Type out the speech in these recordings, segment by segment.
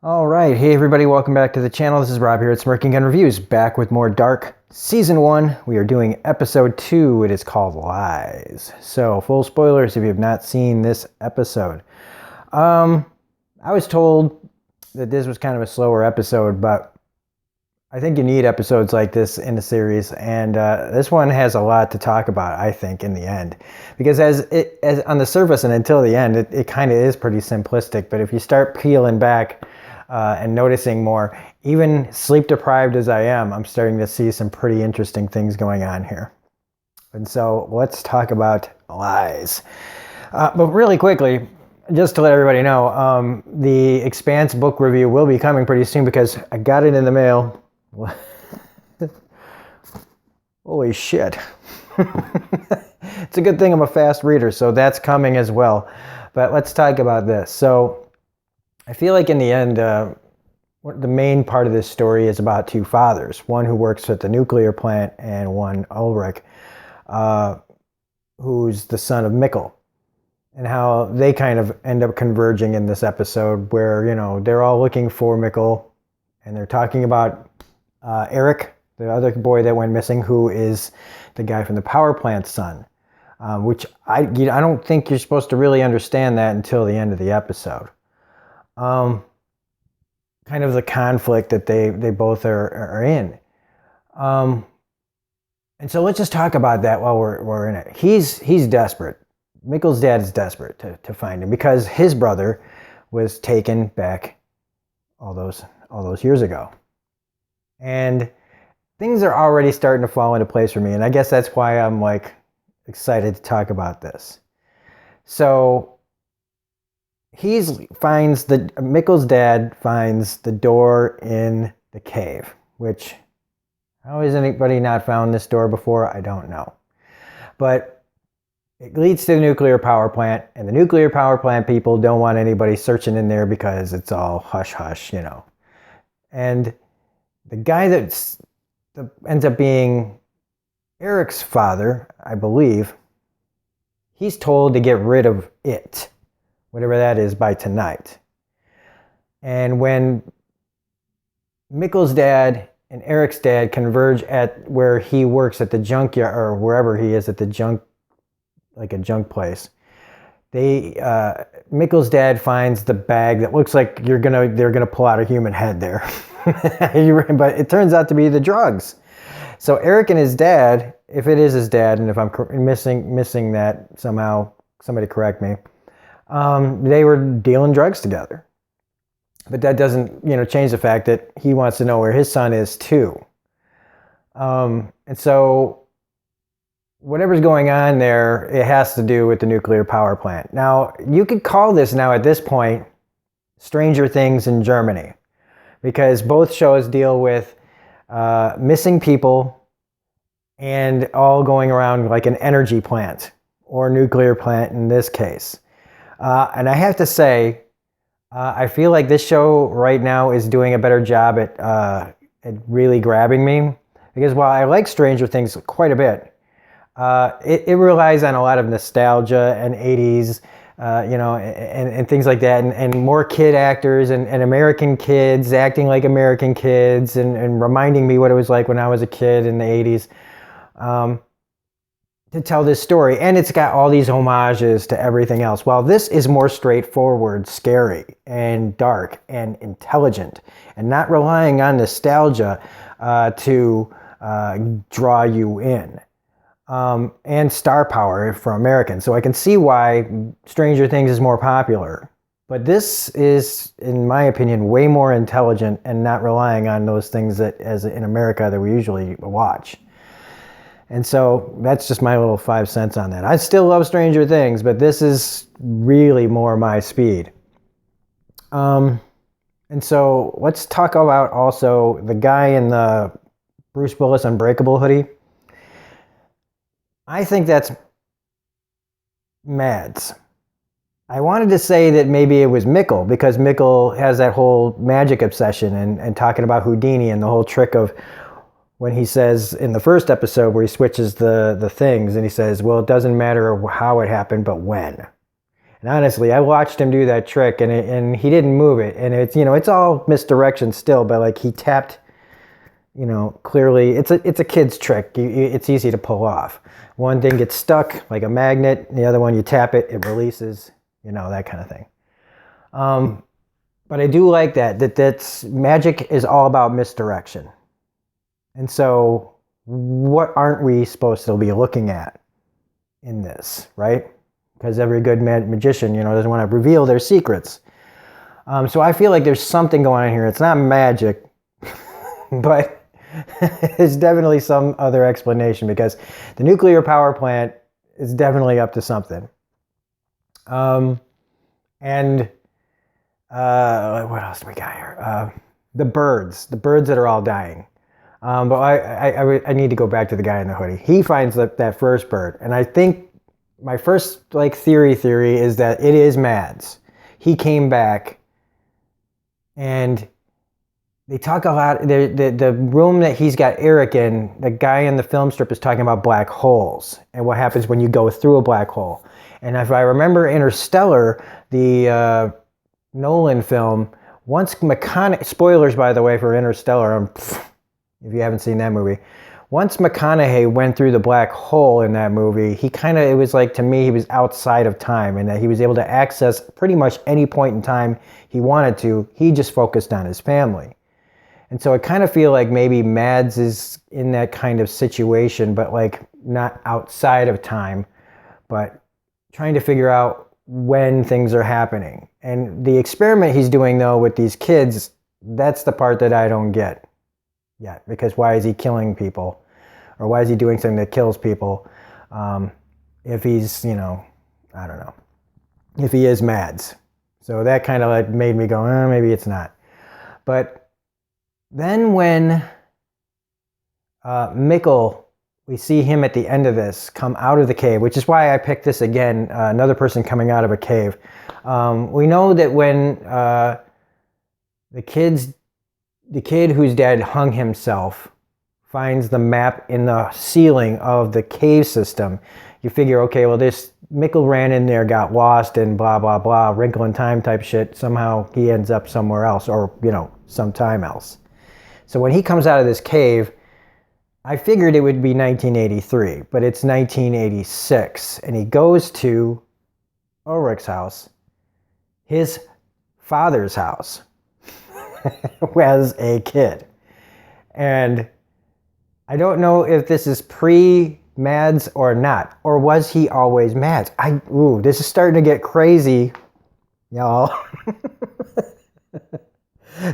All right, hey everybody, welcome back to the channel. This is Rob here at Smirking Gun Reviews, back with more Dark Season 1. We are doing Episode 2. It is called Lies. So, full spoilers if you have not seen this episode. I was told that this was kind of a slower episode, but I think you need episodes like this in the series, and this one has a lot to talk about, I think, in the end. Because as on the surface and until the end, it kind of is pretty simplistic, but if you start peeling back and noticing more, even sleep deprived as I am, I'm starting to see some pretty interesting things going on here. And so let's talk about Lies. But really quickly, just to let everybody know, the Expanse book review will be coming pretty soon because I got it in the mail. Holy shit. It's a good thing I'm a fast reader, so that's coming as well. But let's talk about this. So I feel like in the end, the main part of this story is about two fathers. One who works at the nuclear plant and one Ulrich, who's the son of Mikkel. And how they kind of end up converging in this episode where, you know, they're all looking for Mikkel and they're talking about Eric, the other boy that went missing, who is the guy from the power plant's son. Which I don't think you're supposed to really understand that until the end of the episode. Kind of the conflict that they both are in. And so let's just talk about that while we're in it. He's desperate. Mikkel's dad is desperate to find him because his brother was taken back all those years ago. And things are already starting to fall into place for me, and I guess that's why I'm like excited to talk about this. So Mikkel's dad finds the door in the cave, which, how has anybody not found this door before? I don't know. But it leads to the nuclear power plant, and the nuclear power plant people don't want anybody searching in there because it's all hush-hush, you know. And the guy that ends up being Eric's father, I believe, he's told to get rid of it, whatever that is, by tonight. And when Mikkel's dad and Eric's dad converge at where he works at the junkyard, or wherever he is at the junk place, Mikkel's dad finds the bag that looks like they're gonna pull out a human head there. But it turns out to be the drugs. So Eric and his dad, if it is his dad, and if I'm missing that somehow, somebody correct me, they were dealing drugs together. But that doesn't, change the fact that he wants to know where his son is too. And so whatever's going on there, it has to do with the nuclear power plant. Now, you could call this now at this point Stranger Things in Germany, because both shows deal with missing people and all going around like an energy plant or nuclear plant in this case. And I have to say, I feel like this show right now is doing a better job at really grabbing me, because while I like Stranger Things quite a bit, it relies on a lot of nostalgia and 80s, and things like that, and more kid actors and American kids acting like American kids and reminding me what it was like when I was a kid in the 80s, to tell this story. And it's got all these homages to everything else. While this is more straightforward, scary, and dark, and intelligent, and not relying on nostalgia to draw you in. And star power for Americans. So I can see why Stranger Things is more popular. But this is, in my opinion, way more intelligent and not relying on those things that, as in America, that we usually watch. And so that's just my little 5 cents on that. I still love Stranger Things, but this is really more my speed. And so let's talk about also the guy in the Bruce Willis Unbreakable hoodie. I think that's Mads. I wanted to say that maybe it was Mikkel, because Mikkel has that whole magic obsession and talking about Houdini and the whole trick of when he says in the first episode where he switches the things and he says, well, it doesn't matter how it happened, but when. And honestly, I watched him do that trick, and he didn't move it. And it's, it's all misdirection still, but like he tapped, clearly it's a kid's trick. It's easy to pull off. One thing gets stuck like a magnet. The other one, you tap it, it releases, that kind of thing. But I do like that's magic is all about misdirection. And so what aren't we supposed to be looking at in this, right? Because every good magician, doesn't want to reveal their secrets. So I feel like there's something going on here. It's not magic, but there's definitely some other explanation, because the nuclear power plant is definitely up to something. And what else do we got here? The birds that are all dying. But I need to go back to the guy in the hoodie. He finds that first bird, and I think my first theory is that it is Mads. He came back, and they talk a lot. The room that he's got Eric in, the guy in the film strip is talking about black holes and what happens when you go through a black hole. And if I remember Interstellar, the Nolan film, once McConaughey, spoilers by the way for Interstellar, if you haven't seen that movie, once McConaughey went through the black hole in that movie, it was like, to me, he was outside of time, and that he was able to access pretty much any point in time he wanted to. He just focused on his family. And so I kind of feel like maybe Mads is in that kind of situation, but like not outside of time, but trying to figure out when things are happening. And the experiment he's doing, though, with these kids, that's the part that I don't get yet. Because why is he killing people? Or why is he doing something that kills people? If he's, I don't know. If he is Mads. So that kind of like made me go, maybe it's not. But then when Mikkel, we see him at the end of this come out of the cave, which is why I picked this again, another person coming out of a cave. We know that when the kid whose dad hung himself finds the map in the ceiling of the cave system, you figure, okay, well, this Mikkel ran in there, got lost, and blah, blah, blah, Wrinkle in Time type shit. Somehow he ends up somewhere else, or, sometime else. So when he comes out of this cave, I figured it would be 1983, but it's 1986. And he goes to Ulrich's house, his father's house, as a kid. And I don't know if this is pre-Mads or not. Or was he always Mads? This is starting to get crazy, y'all.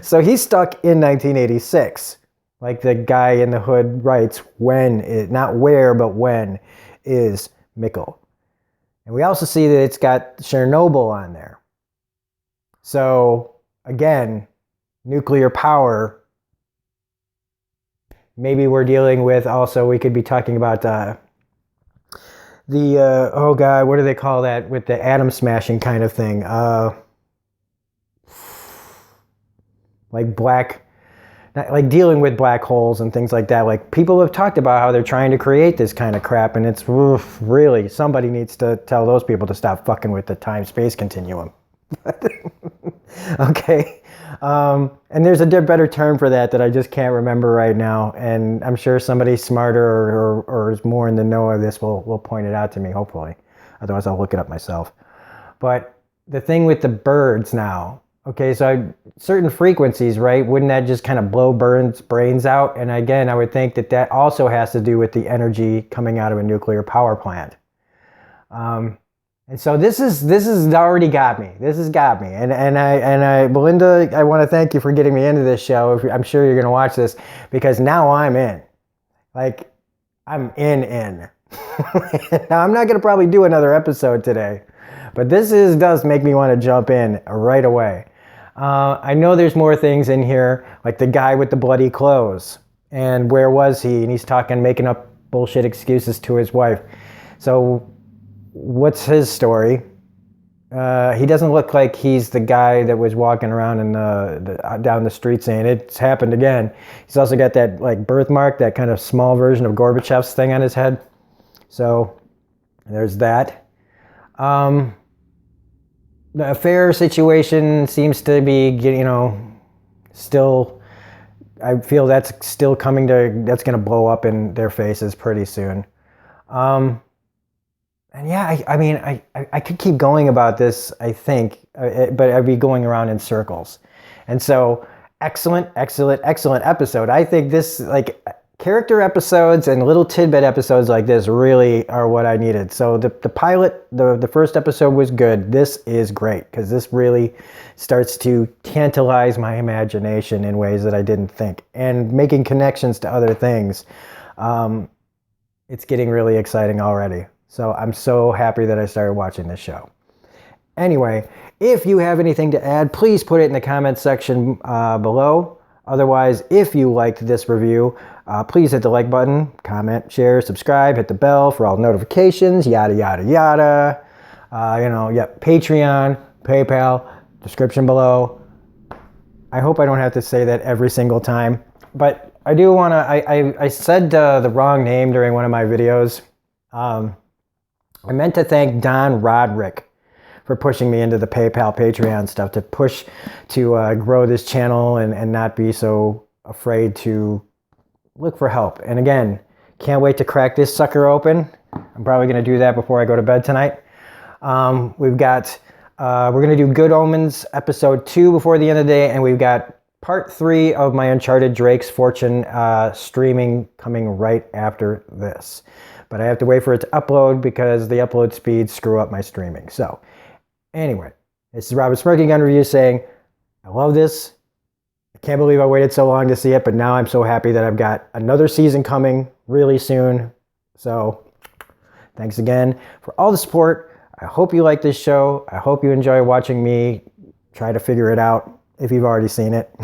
So he's stuck in 1986. Like the guy in the hood writes, not where, but when is Mikkel? And we also see that it's got Chernobyl on there. So again, nuclear power. Maybe we're dealing with, also we could be talking about oh God, what do they call that with the atom smashing kind of thing? Like dealing with black holes and things like that. Like people have talked about how they're trying to create this kind of crap, and it's really, somebody needs to tell those people to stop fucking with the time-space continuum. Okay. And there's a better term for that I just can't remember right now. And I'm sure somebody smarter or is more in the know of this will point it out to me, hopefully. Otherwise, I'll look it up myself. But the thing with the birds now, okay, so certain frequencies, right? Wouldn't that just kind of blow brains out? And again, I would think that also has to do with the energy coming out of a nuclear power plant. And so this is already got me. This has got me. And I, Belinda, I want to thank you for getting me into this show. I'm sure you're going to watch this, because now I'm in. Like, I'm in. Now, I'm not going to probably do another episode today, but this does make me want to jump in right away. I know there's more things in here, like the guy with the bloody clothes. And where was he? And he's making up bullshit excuses to his wife. So what's his story? He doesn't look like he's the guy that was walking around down the street saying it's happened again. He's also got that like birthmark, that kind of small version of Gorbachev's thing on his head. So there's that. the affair situation seems to be, still, I feel that's still that's going to blow up in their faces pretty soon. And yeah, I could keep going about this, I think, but I'd be going around in circles. And so, excellent episode. I think this, like, character episodes and little tidbit episodes like this really are what I needed. So the pilot, the first episode was good. This is great because this really starts to tantalize my imagination in ways that I didn't think, and making connections to other things. It's getting really exciting already. So I'm so happy that I started watching this show. Anyway, if you have anything to add, please put it in the comments section below. Otherwise, if you liked this review, please hit the like button, comment, share, subscribe, hit the bell for all notifications, yada, yada, yada. Patreon, PayPal, description below. I hope I don't have to say that every single time, but I do want to, I said the wrong name during one of my videos. I meant to thank Don Roderick for pushing me into the PayPal, Patreon stuff, to push to grow this channel and not be so afraid to look for help. And again, can't wait to crack this sucker open. I'm probably going to do that before I go to bed tonight. We're going to do Good Omens episode 2 before the end of the day, and we've got part 3 of my Uncharted Drake's Fortune streaming coming right after this. But I have to wait for it to upload because the upload speeds screw up my streaming. So anyway, this is Robert Smirking Gun Review saying, I love this. I can't believe I waited so long to see it, but now I'm so happy that I've got another season coming really soon. So thanks again for all the support. I hope you like this show. I hope you enjoy watching me try to figure it out if you've already seen it.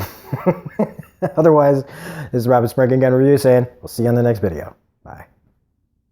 Otherwise, this is Robert Smirking Gun Review saying, we'll see you on the next video. Bye.